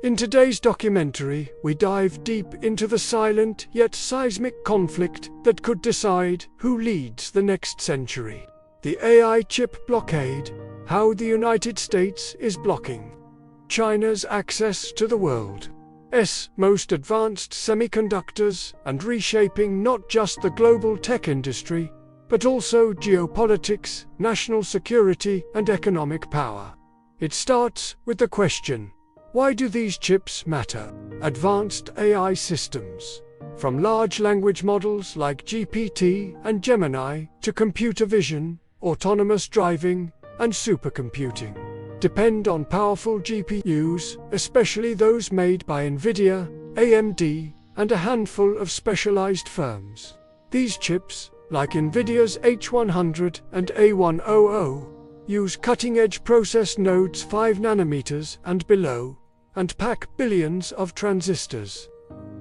In today's documentary, we dive deep into the silent yet seismic conflict that could decide who leads the next century. The AI chip blockade, how the United States is blocking China's access to the world's most advanced semiconductors and reshaping not just the global tech industry, but also geopolitics, national security, and economic power. It starts with the question, why do these chips matter? Advanced AI systems, from large language models like GPT and Gemini to computer vision, autonomous driving, and supercomputing, depend on powerful GPUs, especially those made by Nvidia, AMD, and a handful of specialized firms. These chips, like Nvidia's H100 and A100, use cutting-edge process nodes 5 nanometers and below, and pack billions of transistors,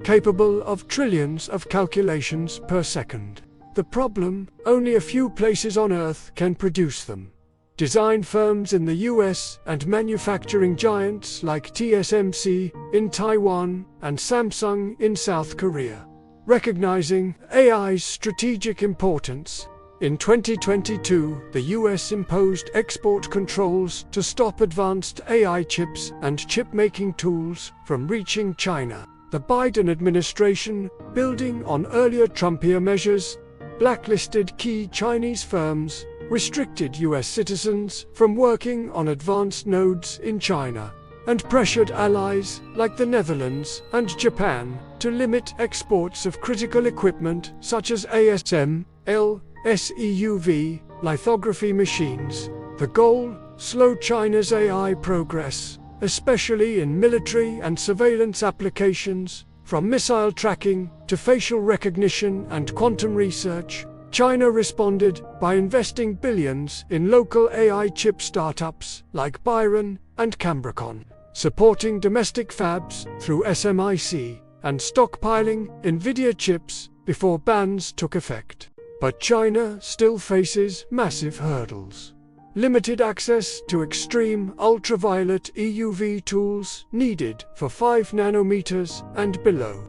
capable of trillions of calculations per second. The problem, only a few places on Earth can produce them. Design firms in the US and manufacturing giants like TSMC in Taiwan and Samsung in South Korea. Recognizing AI's strategic importance, in 2022, the US imposed export controls to stop advanced AI chips and chip-making tools from reaching China. The Biden administration, building on earlier Trumpier measures, blacklisted key Chinese firms, restricted US citizens from working on advanced nodes in China, and pressured allies like the Netherlands and Japan to limit exports of critical equipment such as ASML, SEUV, lithography machines. The goal: slow China's AI progress, especially in military and surveillance applications, from missile tracking to facial recognition and quantum research. China responded by investing billions in local AI chip startups like Byron and Cambricon, supporting domestic fabs through SMIC, and stockpiling Nvidia chips before bans took effect. But China still faces massive hurdles. Limited access to extreme ultraviolet EUV tools needed for 5 nanometers and below.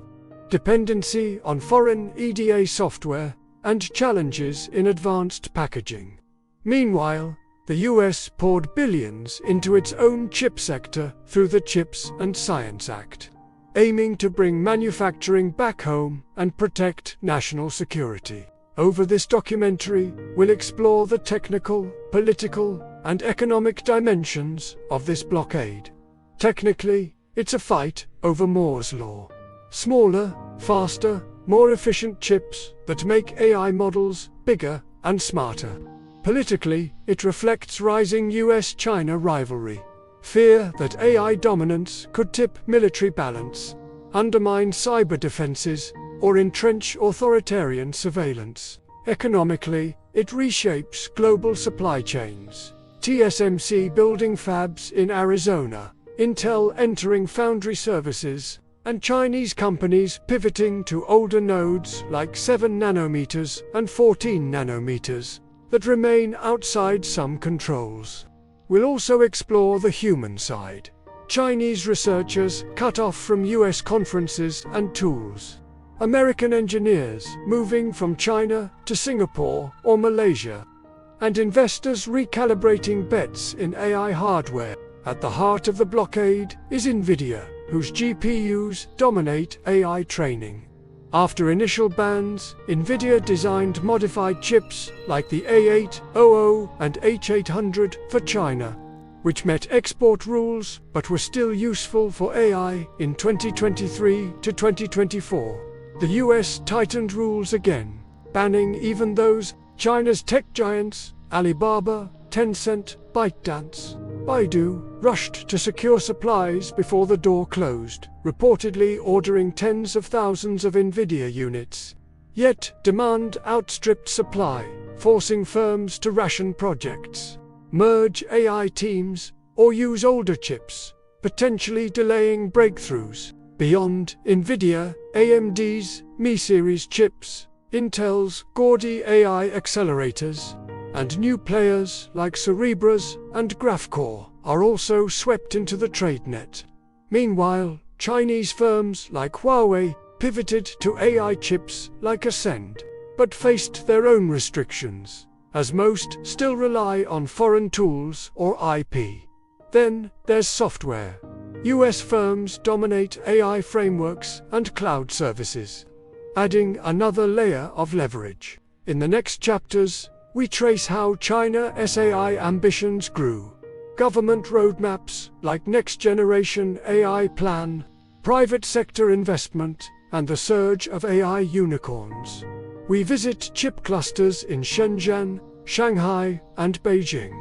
Dependency on foreign EDA software and challenges in advanced packaging. Meanwhile, the US poured billions into its own chip sector through the CHIPS and Science Act, aiming to bring manufacturing back home and protect national security. Over this documentary, we'll explore the technical, political, and economic dimensions of this blockade. Technically, it's a fight over Moore's law. Smaller, faster, more efficient chips that make AI models bigger and smarter. Politically, it reflects rising US-China rivalry, fear that AI dominance could tip military balance, undermine cyber defenses, or entrench authoritarian surveillance. Economically, it reshapes global supply chains. TSMC building fabs in Arizona, Intel entering foundry services, and Chinese companies pivoting to older nodes like 7 nanometers and 14 nanometers that remain outside some controls. We'll also explore the human side. Chinese researchers cut off from US conferences and tools. American engineers moving from China to Singapore or Malaysia. And investors recalibrating bets in AI hardware. At the heart of the blockade is Nvidia, whose GPUs dominate AI training. After initial bans, Nvidia designed modified chips like the A800 and H800 for China, which met export rules but were still useful for AI in 2023 to 2024. The US tightened rules again, banning even those. China's tech giants, Alibaba, Tencent, ByteDance, Baidu, rushed to secure supplies before the door closed, reportedly ordering tens of thousands of Nvidia units. Yet, demand outstripped supply, forcing firms to ration projects, merge AI teams, or use older chips, potentially delaying breakthroughs. Beyond Nvidia, AMD's Mi-series chips, Intel's Gaudi AI accelerators, and new players like Cerebras and Graphcore are also swept into the trade net. Meanwhile, Chinese firms like Huawei pivoted to AI chips like Ascend, but faced their own restrictions, as most still rely on foreign tools or IP. Then there's software. US firms dominate AI frameworks and cloud services, adding another layer of leverage. In the next chapters, we trace how China's AI ambitions grew. Government roadmaps like Next Generation AI Plan, private sector investment, and the surge of AI unicorns. We visit chip clusters in Shenzhen, Shanghai, and Beijing.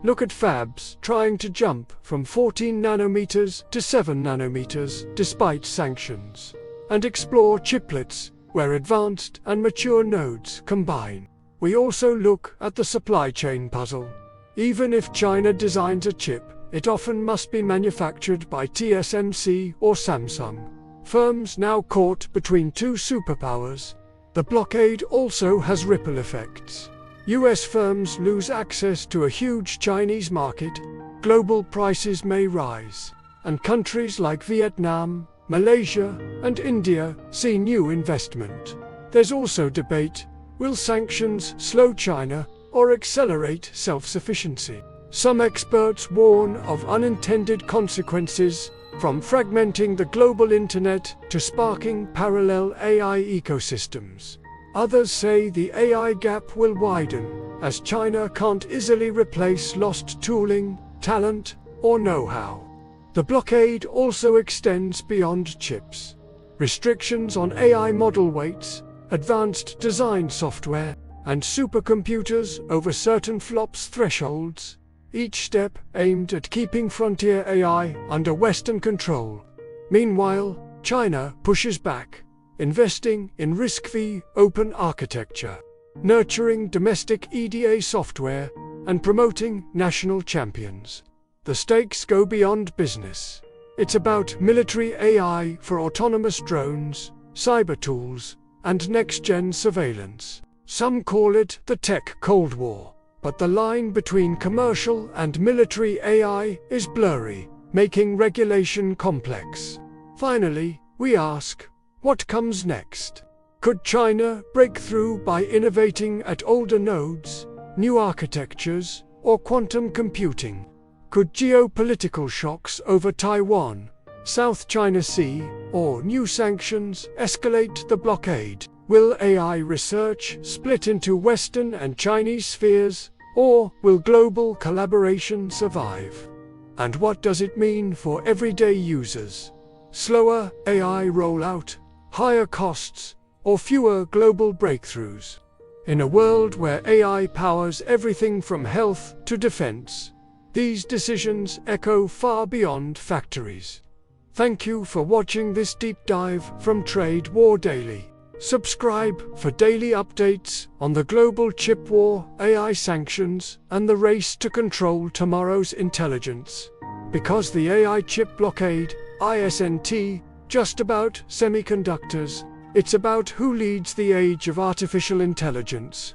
Look at fabs trying to jump from 14 nanometers to 7 nanometers despite sanctions, and explore chiplets where advanced and mature nodes combine. We also look at the supply chain puzzle. Even if China designs a chip, it often must be manufactured by TSMC or Samsung, firms now caught between two superpowers. The blockade also has ripple effects. US firms lose access to a huge Chinese market, global prices may rise, and countries like Vietnam, Malaysia, and India see new investment. There's also debate: will sanctions slow China or accelerate self-sufficiency? Some experts warn of unintended consequences, from fragmenting the global internet to sparking parallel AI ecosystems. Others say the AI gap will widen, as China can't easily replace lost tooling, talent, or know-how. The blockade also extends beyond chips. Restrictions on AI model weights, advanced design software, and supercomputers over certain flops thresholds, each step aimed at keeping frontier AI under Western control. Meanwhile, China pushes back, investing in risk-free open architecture, nurturing domestic EDA software, and promoting national champions. The stakes go beyond business. It's about military AI for autonomous drones, cyber tools, and next-gen surveillance. Some call it the Tech Cold War, but the line between commercial and military AI is blurry, making regulation complex. Finally, we ask, what comes next? Could China break through by innovating at older nodes, new architectures, or quantum computing? Could geopolitical shocks over Taiwan, South China Sea, or new sanctions escalate the blockade? Will AI research split into Western and Chinese spheres, or will global collaboration survive? And what does it mean for everyday users? Slower AI rollout, higher costs, or fewer global breakthroughs? In a world where AI powers everything from health to defense, these decisions echo far beyond factories. Thank you for watching this deep dive from Trade War Daily. Subscribe for daily updates on the global chip war, AI sanctions, and the race to control tomorrow's intelligence. Because the AI chip blockade, isn't just about semiconductors, it's about who leads the age of artificial intelligence.